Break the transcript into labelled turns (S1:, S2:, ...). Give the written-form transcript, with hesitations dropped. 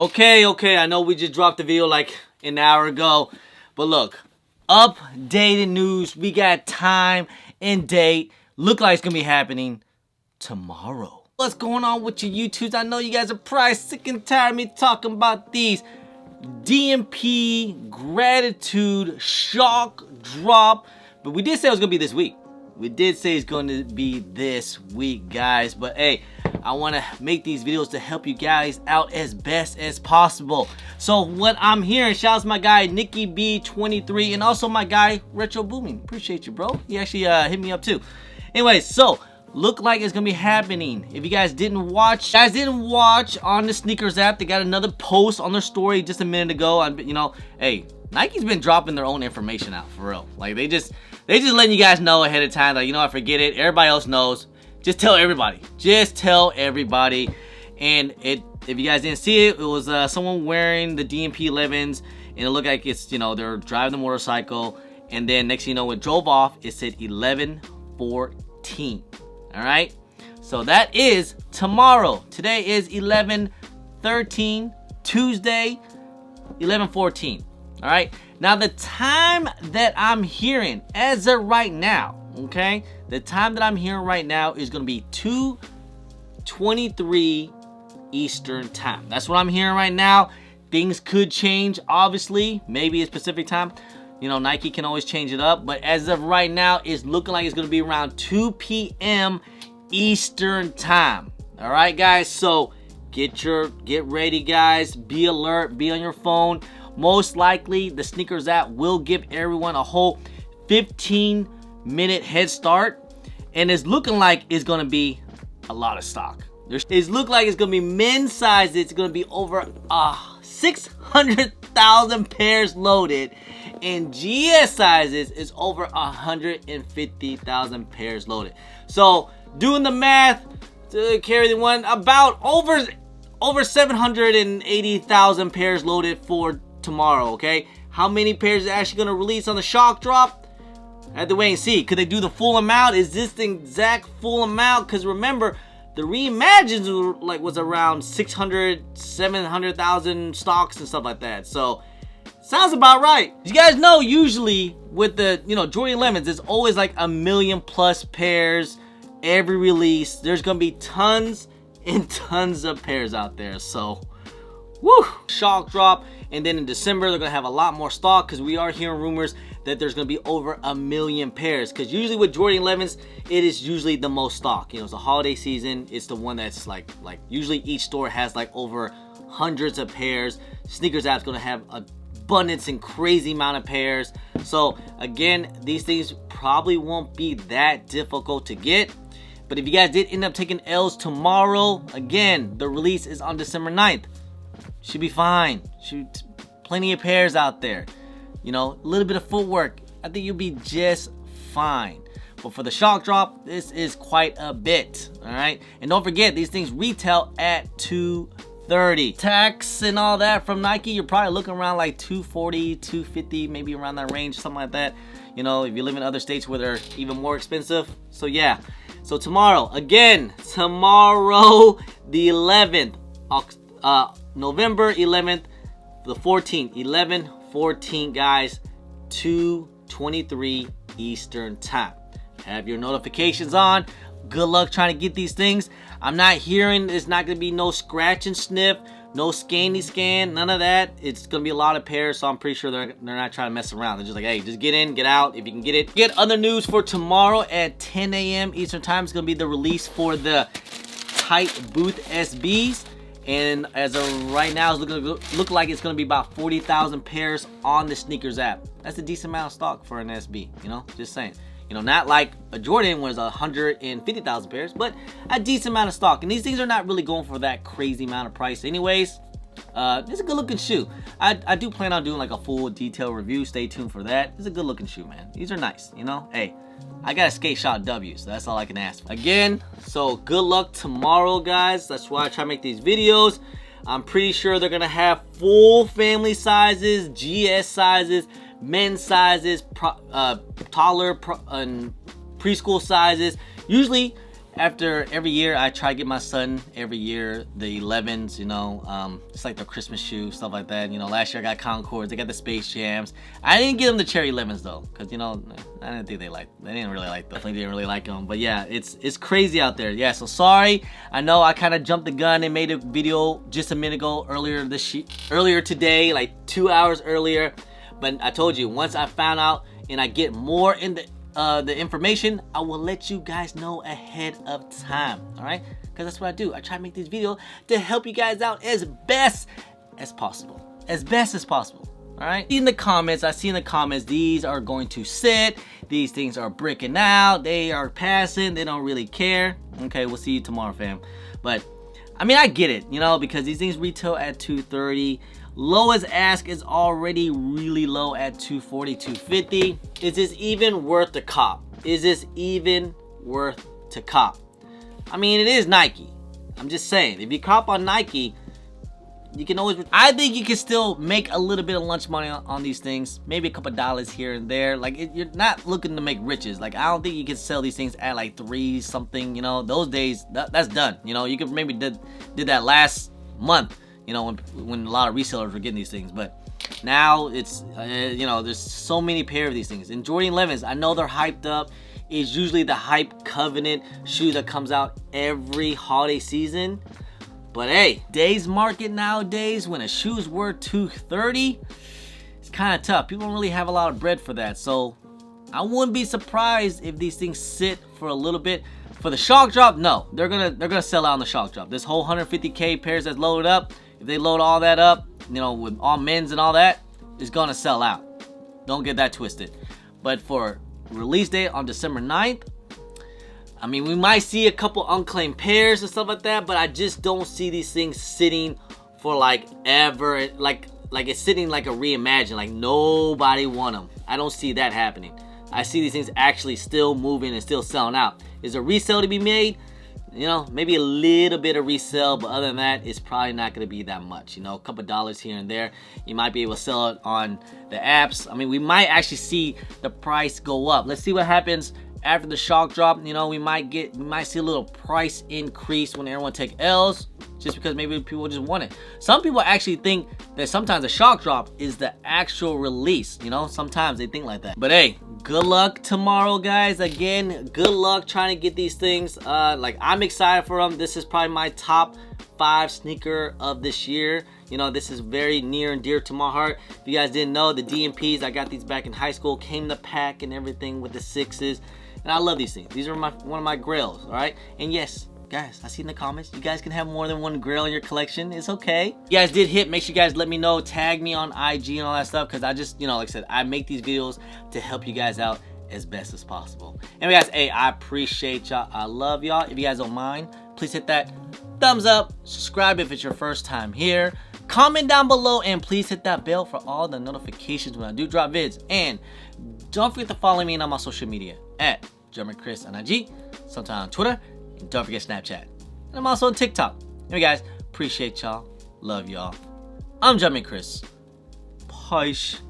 S1: Okay, I know we just dropped the video like an hour ago, but look, updated news. We got time and date. Look like it's gonna be happening tomorrow. What's going on with your YouTubes? I know you guys are probably sick and tired of me talking about these DMP gratitude shock drop, but we did say it was gonna be this week. We did say it's going to be this week, guys. But hey, I want to make these videos to help you guys out as best as possible. So what I'm hearing, shout out to my guy Nicky B23 and also my guy Retro Booming. Appreciate you, bro. He actually hit me up too. Anyways, so look like it's gonna be happening. If you guys didn't watch on the sneakers app, they got another post on their story just a minute ago. You know, hey, Nike's been dropping their own information out for real. Like they just letting you guys know ahead of time. Like, you know, I forget it. Everybody else knows. Just tell everybody. Just tell everybody. And if you guys didn't see it, it was someone wearing the DMP 11s, and it looked like it's, you know, they're driving the motorcycle, and then next thing you know, when it drove off, it said 11/14. All right. So that is tomorrow. Today is 11/13. Tuesday, 11/14. All right. Now the time that I'm hearing as of right now, okay, the time that I'm hearing right now is going to be 2:23 Eastern time. That's what I'm hearing right now. Things could change, obviously. Maybe a specific time. You know, Nike can always change it up. But as of right now, it's looking like it's going to be around 2 p.m. Eastern time. All right, guys. So get ready, guys. Be alert. Be on your phone. Most likely, the sneakers app will give everyone a whole 15-minute head start. And it's looking like it's going to be a lot of stock. It's looking like it's going to be men's sizes. It's going to be over 600,000 pairs loaded. And GS sizes is over 150,000 pairs loaded. So doing the math to carry the one, about over 780,000 pairs loaded for tomorrow. Okay, how many pairs are actually going to release on the shock drop? I have to wait and see. Could they do the full amount? Is this the exact full amount? Because remember, the reimagines was around 700,000 stocks and stuff like that. So sounds about right. You guys know, usually with the, you know, Jordan 11s, it's always like 1 million plus pairs every release. There's gonna be tons and tons of pairs out there. So woo, shock drop. And then in December, they're gonna have a lot more stock, because we are hearing rumors that there's gonna be over 1 million pairs. Because usually with Jordan 11s, it is usually the most stock. You know, it's a holiday season. It's the one that's like usually each store has like over hundreds of pairs. Sneakers app's gonna have abundance and crazy amount of pairs. So again, these things probably won't be that difficult to get. But if you guys did end up taking L's tomorrow, again, the release is on December 9th. Should be fine. Plenty of pairs out there. You know, a little bit of footwork. I think you'll be just fine. But for the shock drop, this is quite a bit. All right. And don't forget, these things retail at $230. Tax and all that from Nike, you're probably looking around like $240, $250, maybe around that range, something like that. You know, if you live in other states where they're even more expensive. So yeah. So tomorrow, again, tomorrow the 11th, November 11th, the 14th, 11/14, guys, 2:23 Eastern time. Have your notifications on. Good luck trying to get these things. I'm not hearing it's not going to be no scratch and sniff, no scanny scan, none of that. It's going to be a lot of pairs, so I'm pretty sure they're not trying to mess around. They're just like, hey, just get in, get out if you can get it. Get other news for tomorrow at 10 a.m. Eastern time. It's going to be the release for the Tight Booth SBs. And as of right now, it's look like it's going to be about 40,000 pairs on the sneakers app. That's a decent amount of stock for an SB, you know, just saying. You know, not like a Jordan was 150,000 pairs, but a decent amount of stock. And these things are not really going for that crazy amount of price anyways. It's a good looking shoe. I do plan on doing like a full detailed review. Stay tuned for that. It's a good looking shoe, man. These are nice, you know. Hey, I got a skate shot W, so that's all I can ask for. Again, so good luck tomorrow, guys. That's why I try to make these videos. I'm pretty sure they're gonna have full family sizes, GS sizes, men's sizes, toddler and preschool sizes. Usually after every year, I try to get my son every year the 11s, you know, it's like the Christmas shoe, stuff like that. You know, last year I got Concords, they got the Space Jams. I didn't get them the Cherry Lemons though, because, you know, I didn't think they didn't really like them. Definitely didn't really like them. But yeah, it's crazy out there. Yeah, so sorry. I know I kind of jumped the gun and made a video just a minute ago, earlier today, like 2 hours earlier. But I told you, once I found out and I get more in the information, I will let you guys know ahead of time, all right? Because that's what I do. I try to make these videos to help you guys out as best as possible, all right? I see in the comments, these are going to sit, these things are bricking out, they are passing, they don't really care. Okay, we'll see you tomorrow, fam. But I mean, I get it, you know, because these things retail at $230. Lowest ask is already really low at $240, $250. Is this even worth the cop? Is this even worth to cop? I mean, it is Nike. I'm just saying, if you cop on Nike, you can always, I think you can still make a little bit of lunch money on these things. Maybe a couple dollars here and there. Like, you're not looking to make riches. Like, I don't think you can sell these things at like 3 something, you know. Those days, that's done. You know, you could maybe did that last month, you know, when a lot of resellers were getting these things. But now it's, you know, there's so many pair of these things. And Jordan 11s, I know they're hyped up. It's usually the hype Covenant shoe that comes out every holiday season. But hey, today's market nowadays, when a shoe's worth $230, it's kind of tough. People don't really have a lot of bread for that. So I wouldn't be surprised if these things sit for a little bit. For the shock drop, no, they're gonna sell out on the shock drop. This whole 150K pairs that's loaded up, if they load all that up, you know, with all men's and all that, it's gonna sell out. Don't get that twisted. But for release date on December 9th, I mean, we might see a couple unclaimed pairs and stuff like that, but I just don't see these things sitting for like ever, like it's sitting like a reimagine, like nobody want them. I don't see that happening. I see these things actually still moving and still selling out. Is a resale to be made? You know, maybe a little bit of resale, but other than that, it's probably not going to be that much. You know, a couple dollars here and there. You might be able to sell it on the apps. I mean, we might actually see the price go up. Let's see what happens after the shock drop. You know, we might see a little price increase when everyone take L's, just because maybe people just want it. Some people actually think that sometimes the shock drop is the actual release. You know, sometimes they think like that. But hey, good luck tomorrow, guys. Again, good luck trying to get these things. Like, I'm excited for them. This is probably my top 5 sneaker of this year. You know, this is very near and dear to my heart. If you guys didn't know, the DMPs, I got these back in high school, came in the pack and everything with the 6s. And I love these things. These are one of my grails, all right? And yes, guys, I see in the comments, you guys can have more than one grail in your collection. It's okay. If you guys did hit, make sure you guys let me know. Tag me on IG and all that stuff, because I just, you know, like I said, I make these videos to help you guys out as best as possible. Anyway, guys, hey, I appreciate y'all. I love y'all. If you guys don't mind, please hit that thumbs up. Subscribe if it's your first time here. Comment down below, and please hit that bell for all the notifications when I do drop vids. And don't forget to follow me on my social media at German Chris on IG, sometime on Twitter, and don't forget Snapchat. And I'm also on TikTok. Anyway, guys, appreciate y'all. Love y'all. I'm German Chris. Peace.